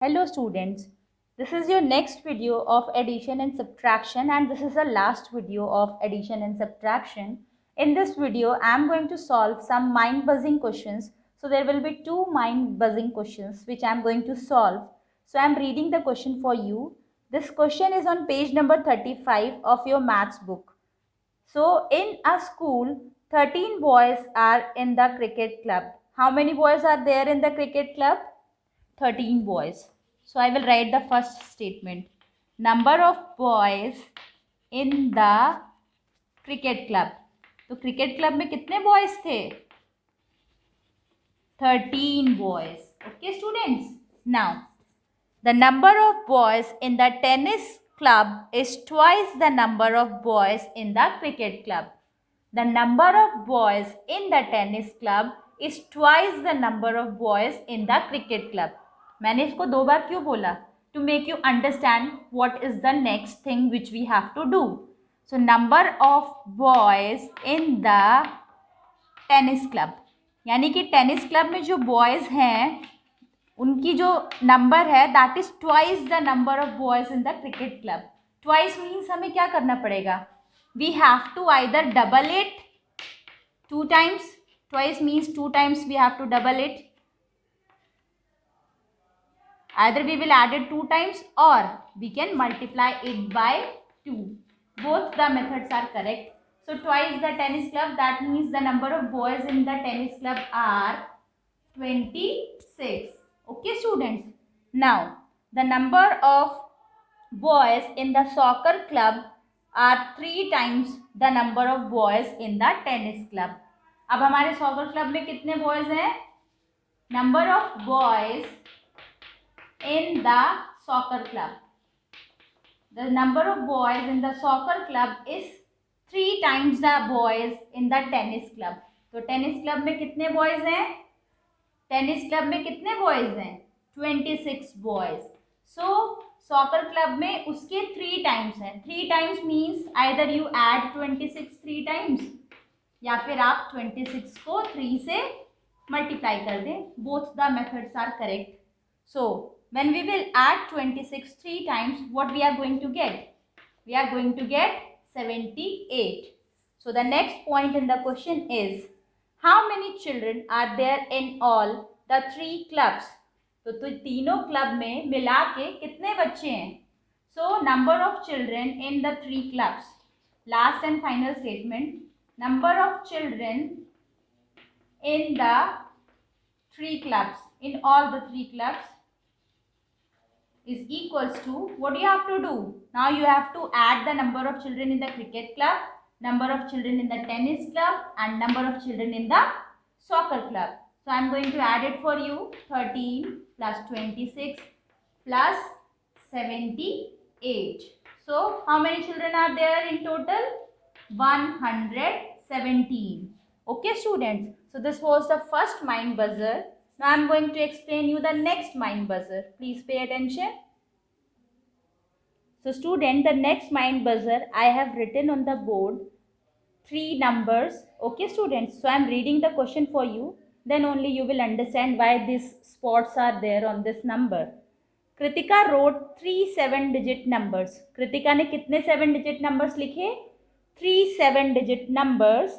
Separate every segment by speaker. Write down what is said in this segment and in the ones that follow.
Speaker 1: Hello students, this is your next video of addition and subtraction, and this is the last video of addition and subtraction. In this video, I am going to solve some mind buzzing questions. So there will be two mind buzzing questions which I am going to solve. So I am reading the question for you. This question is on page number 35 of your maths book. So in a school, 13 boys are in the cricket club. How many boys are there in the cricket club? 13 boys. So I will write the first statement. Number of boys in the cricket club. तो cricket club में कितने boys थे? 13 boys. Okay students. Now the number of boys in the tennis club is twice the number of boys in the cricket club. The number of boys in the tennis club is twice the number of boys in the cricket club. मैंने इसको दो बार क्यों बोला? To make you understand what is the next thing which we have to do. So number of boys in the tennis club. यानी कि tennis club में जो boys हैं उनकी जो नंबर है that is twice the number of boys in the cricket club. Twice means हमें क्या करना पड़ेगा? We have to either double it two times. Twice means two times we have to double it. Either we will add it two times or we can multiply it by 2. Both the methods are correct. So twice the tennis club, that means the number of boys in the tennis club are 26. Okay students. Now the number of boys in the soccer club are 3 times the number of boys in the tennis club. अब हमारे soccer club में कितने boys हैं? Number of boys in the soccer club. The number of boys in the soccer club is 3 times the boys in the tennis club. तो tennis club में कितने boys हैं? Tennis club में कितने boys हैं? 26 बॉयज. सो soccer club में उसके 3 times हैं. 3 times means either you add 26 3 times या फिर आप 26 को 3 से मल्टीप्लाई कर दें. Both the methods are correct. So when we will add 26 3 times, what we are going to get? We are going to get 78. So the next point in the question is, how many children are there in all the 3 clubs? तो तीनों club में मिला के कितने बच्चे हैं? So number of children in the 3 clubs. Last and final statement. Number of children in the 3 clubs, in all the 3 clubs, is equals to, what do you have to do? Now you have to add the number of children in the cricket club, number of children in the tennis club and number of children in the soccer club. So I am going to add it for you. 13 plus 26 plus 78. So how many children are there in total? 117. Okay students. So this was the first mind buzzer. Now I am going to explain you the next mind buzzer. Please pay attention. So student, the next mind buzzer I have written on the board 3 numbers. Okay students. So I am reading the question for you. Then only you will understand why these spots are there on this number. Kritika wrote 3 7-digit numbers. Kritika ने कितने 7-digit numbers लिखे? 3 7-digit numbers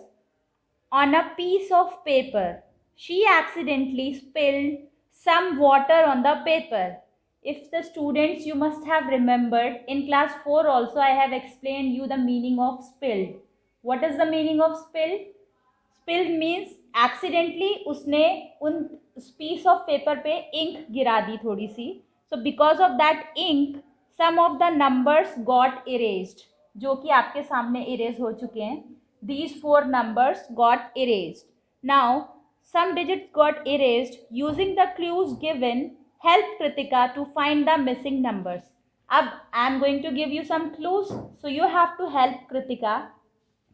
Speaker 1: on a piece of paper. She accidentally spilled some water on the paper. If the students, you must have remembered in class 4 also I have explained you the meaning of spilled. What is the meaning of spilled? Spilled means accidentally उसने उन piece of paper पे ink गिरा दी थोड़ी सी. So because of that ink, some of the numbers got erased. जो कि आपके सामने erase हो चुके हैं. These 4 numbers got erased. Now some digits got erased. Using the clues given, help Kritika to find the missing numbers. अब I am going to give you some clues. So you have to help Kritika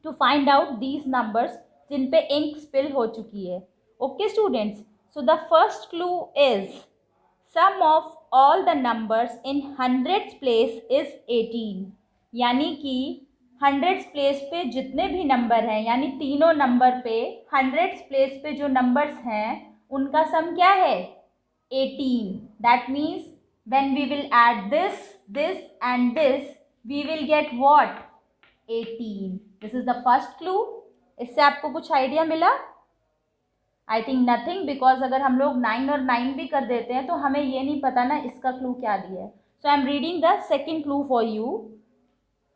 Speaker 1: to find out these numbers जिन पे ink spill हो चुकी है. Okay students. So the first clue is, sum of all the numbers in hundreds place is 18. यानी कि hundreds place पे जितने भी number हैं, यानी तीनों नंबर पे हंड्रेड्स प्लेस पे जो नंबर्स हैं उनका सम क्या है? 18. That means when we will add this and this, we will get what? 18. This is the first clue. इससे आपको कुछ आइडिया मिला? आई थिंक नथिंग, बिकॉज अगर हम लोग 9 और 9 भी कर देते हैं तो हमें ये नहीं पता ना इसका क्लू क्या दिया है. So I am reading the second clue for you.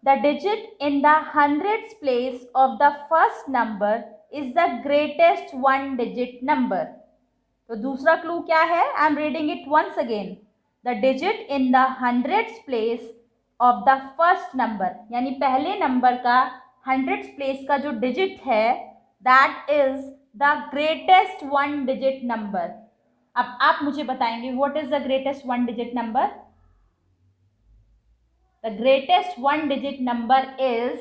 Speaker 1: The digit in the hundreds place of the first number is the greatest one digit number. तो दूसरा क्लू क्या है? I am reading it once again. The digit in the hundreds place of the first number, यानी पहले number का hundreds place का जो digit है, that is the greatest one digit number. अब आप मुझे बताएंगे what is the greatest one digit number? The greatest one digit number is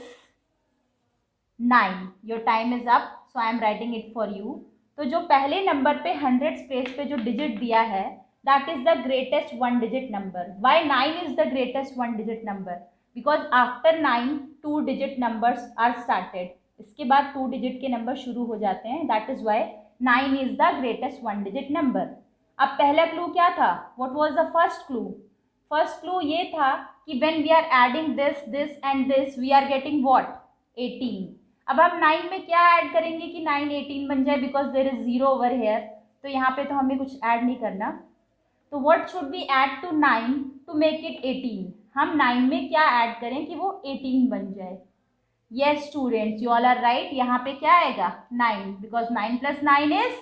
Speaker 1: 9. Your time is up, so I am writing it for you. तो जो पहले number पे hundreds place पे जो डिजिट दिया है, that is the greatest one digit number. Why 9 is the greatest one digit number? Because after 9 2 digit numbers are started. इसके बाद 2 digit के नंबर शुरू हो जाते हैं. That is why 9 is the greatest one digit number. अब पहला clue क्या था? What was the first clue? First clue ये था कि when we are adding this and this, we are getting what? 18. अब हम 9 में क्या ऐड करेंगे कि 9 18 बन जाए? Because there is 0 over here. तो यहाँ पे तो हमें कुछ ऐड नहीं करना. तो what should we add to 9 to make it 18? हम 9 में क्या ऐड करें कि वो 18 बन जाए? Yes students, you all are right. यहाँ पे क्या आएगा? 9, because 9 plus 9 is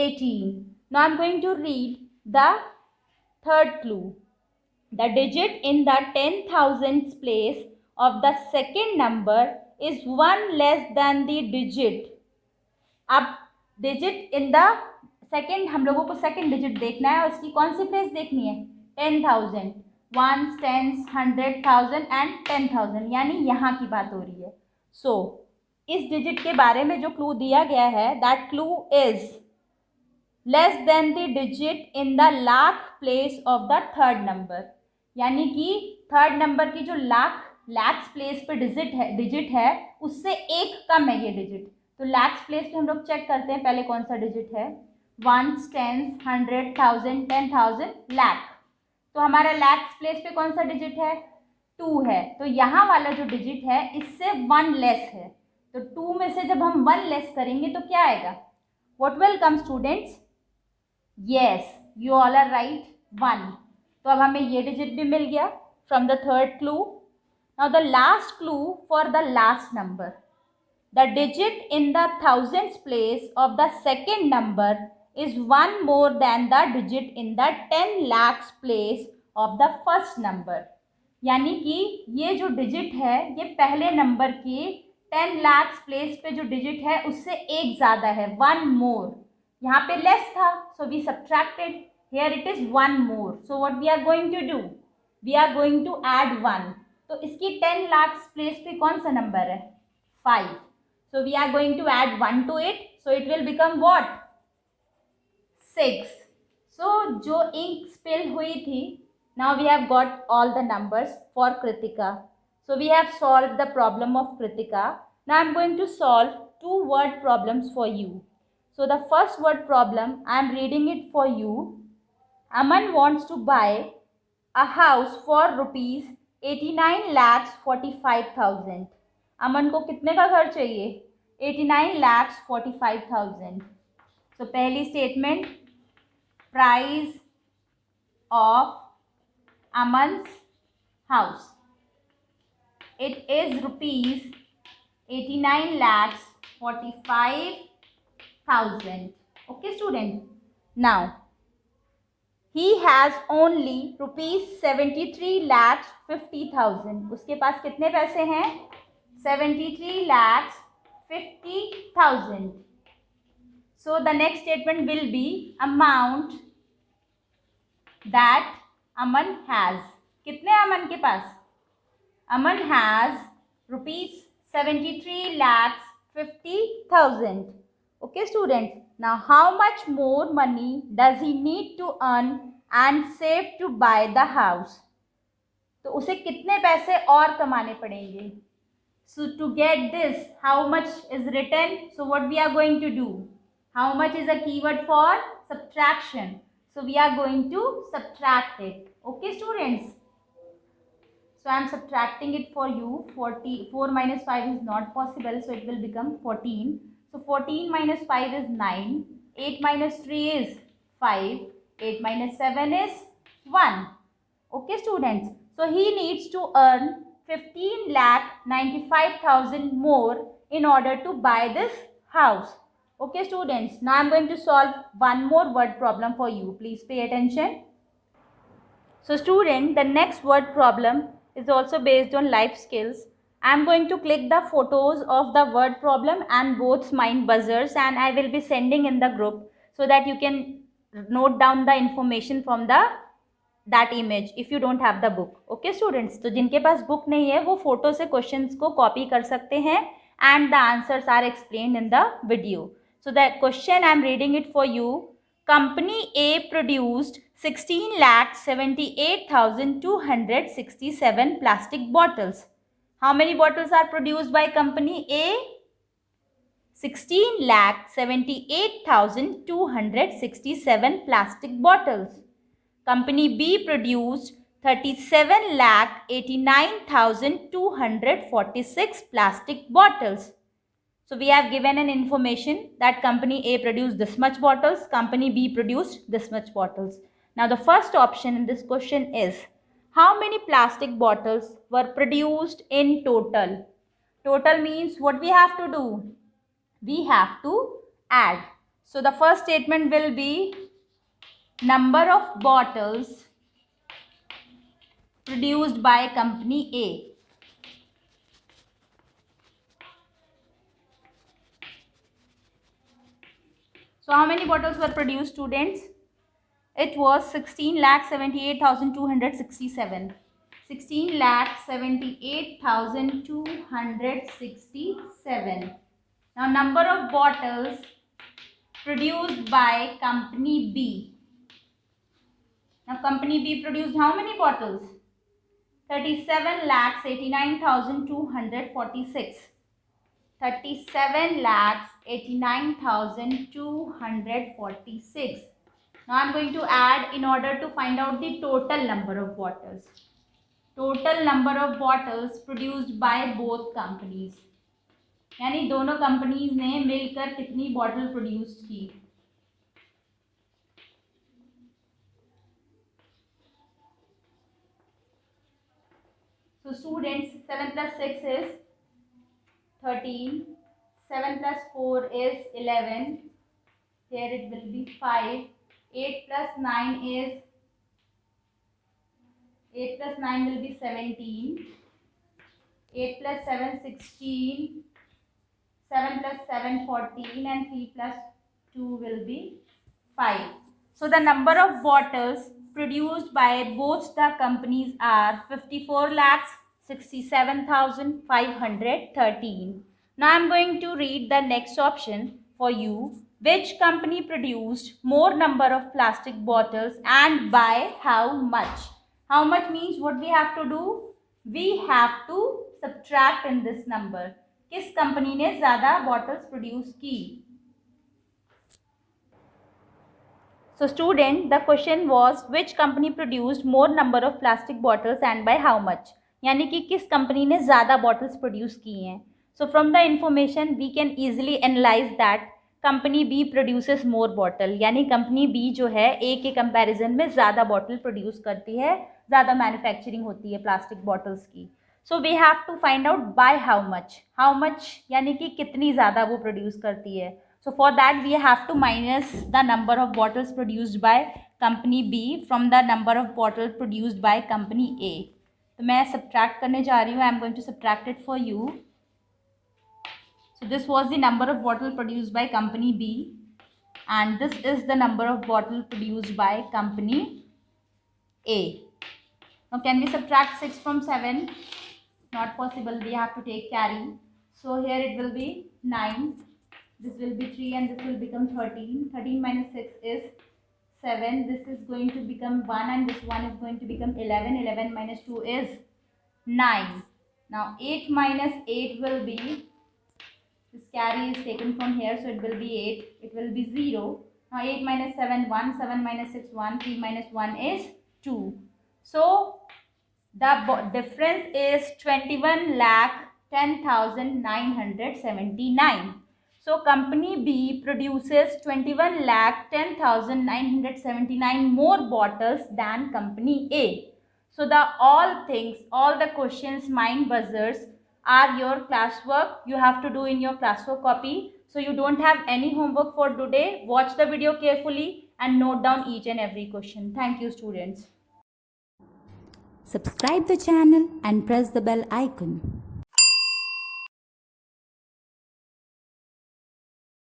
Speaker 1: 18. Now I am going to read the third clue. The digit in the 10,000s place of the second number is 1 less than the digit. अब digit in the second, हम लोगों को second digit देखना है और उसकी कौन सी place देखनी है? 10,000. 1s, 10s, 100,000 एंड 10,000, यानी यहाँ की बात हो रही है. सो इस डिजिट के बारे में जो क्लू दिया गया है, that clue is less than the digit in the lakh place of the third number. यानी कि थर्ड नंबर की जो लैक्स प्लेस पे डिजिट है उससे एक कम है ये डिजिट. तो लैक्स प्लेस पे हम लोग चेक करते हैं पहले कौन सा डिजिट है. 1s, 10s, 100,000, 10,000, lakh. तो हमारा लैक्स प्लेस पे कौन सा डिजिट है? 2 है. तो यहाँ वाला जो डिजिट है इससे 1 लेस है. तो 2 में से जब हम 1 लेस करेंगे तो क्या आएगा? What will come students? Yes, you all are right, 1. तो अब हमें ये डिजिट भी मिल गया from the third clue. Now the last clue for the last number. The digit in the thousands place of the second number is 1 more than the digit in the 10 lakhs place of the first number. यानी कि ये जो digit है ये पहले number की 10 lakhs place पे जो डिजिट है उससे एक ज़्यादा है, 1 more. यहाँ पे लेस था, so we subtracted. Here it is 1 more. So what we are going to do? We are going to add 1. तो इसकी 10 lakhs प्लेस पे कौन सा नंबर है? 5. So we are going to add 1 to it. So it will become what? 6. So जो ink spill हुई थी, now we have got all the numbers for Kritika. So we have solved the problem of Kritika. Now I am going to solve 2 word problems for you. So the first word problem, I am reading it for you. Aman wants to buy a house for rupees 89,45,000. अमन को कितने का घर चाहिए? 89,45,000. तो पहली statement, price of Aman's house, it is rupees 89,45,000. Okay student. Now he has only rupees 73,50,000. उसके पास कितने पैसे हैं? 73,50,000. So the next statement will be amount that Aman has. कितने अमन के पास? Aman has rupees 73,50,000. Okay students. Now how much more money does he need to earn and save to buy the house? तो उसे कितने पैसे और कमाने पड़ेंगे? So to get this, how much is written? So what we are going to do? How much is a keyword for subtraction? So we are going to subtract it. Okay students. So I am subtracting it for you. 4 minus 5 is not possible, so it will become 14. So 14 minus 5 is 9. 8 minus 3 is 5. 8 minus 7 is 1. Okay students. So he needs to earn 15,95,000 more in order to buy this house. Okay students. Now I am going to solve one more word problem for you. Please pay attention. So student, the next word problem is also based on life skills. I am going to click the photos of the word problem and both mind buzzers, and I will be sending in the group so that you can note down the information from that image if you don't have the book. Okay students, तो जिनके पास book नहीं है वो photo से questions को copy कर सकते हैं and the answers are explained in the video. So the question I am reading it for you. Company A produced 16,78,267 plastic bottles. How many bottles are produced by company A? 16,78,267 plastic bottles. Company B produced 37,89,246 plastic bottles. So we have given an information that company A produced this much bottles, company B produced this much bottles. Now the first option in this question is, how many plastic bottles were produced in total? Total means what we have to do? We have to add. So the first statement will be number of bottles produced by company A. So how many bottles were produced, students? It was 16,78,267. 16,78,267. Now number of bottles produced by company B. Now company B produced how many bottles? 37,89,246. 37,89,246. Now I am going to add in order to find out the total number of bottles. Total number of bottles produced by both companies. यानी दोनों companies ने मिलकर कितनी bottle produce की. So students, 7 plus 6 is 13. 7 plus 4 is 11. Here it will be 5. 8 plus 9 is 8 plus 9 will be 17. 8 plus 7 16. 7 plus 7 14 and 3 plus 2 will be 5. So the number of bottles produced by both the companies are 54,67,513. Now I am going to read the next option for you. Which company produced more number of plastic bottles and by how much? How much means what we have to do? We have to subtract in this number. किस company ने ज़्यादा bottles produce की? So student, the question was which company produced more number of plastic bottles and by how much? यानी कि किस company ने ज़्यादा bottles produce की हैं. So from the information we can easily analyze that company B produces more bottle. यानी company B जो है A के कंपैरिजन में ज़्यादा बॉटल प्रोड्यूस करती है, ज़्यादा मैन्युफैक्चरिंग होती है प्लास्टिक बॉटल्स की. So we have to find out by how much. How much यानी कि कितनी ज़्यादा वो प्रोड्यूस करती है. So for that we have to minus the number of bottles produced by company B from the number of bottles produced by company A. तो मैं subtract करने जा रही हूँ. I am going to subtract it for you. So this was the number of bottle produced by company B and this is the number of bottle produced by company A. Now can we subtract 6 from 7? Not possible. We have to take carry. So here it will be 9. This will be 3 and this will become 13. 13 minus 6 is 7. This is going to become 1 and this 1 is going to become 11. 11 minus 2 is 9. Now 8 minus 8 will be, this carry is taken from here, so it will be 8. It will be 0. Now 8 minus 7, 1. 7 minus 6, 1. 3 minus 1 is 2. So the difference is 21,10,979. So company B produces 21,10,979 more bottles than company A. So all the questions, mind buzzers are your classwork. You have to do in your classwork copy. So you don't have any homework for today. Watch the video carefully and note down each and every question. Thank you, students.
Speaker 2: Subscribe the channel and press the bell icon.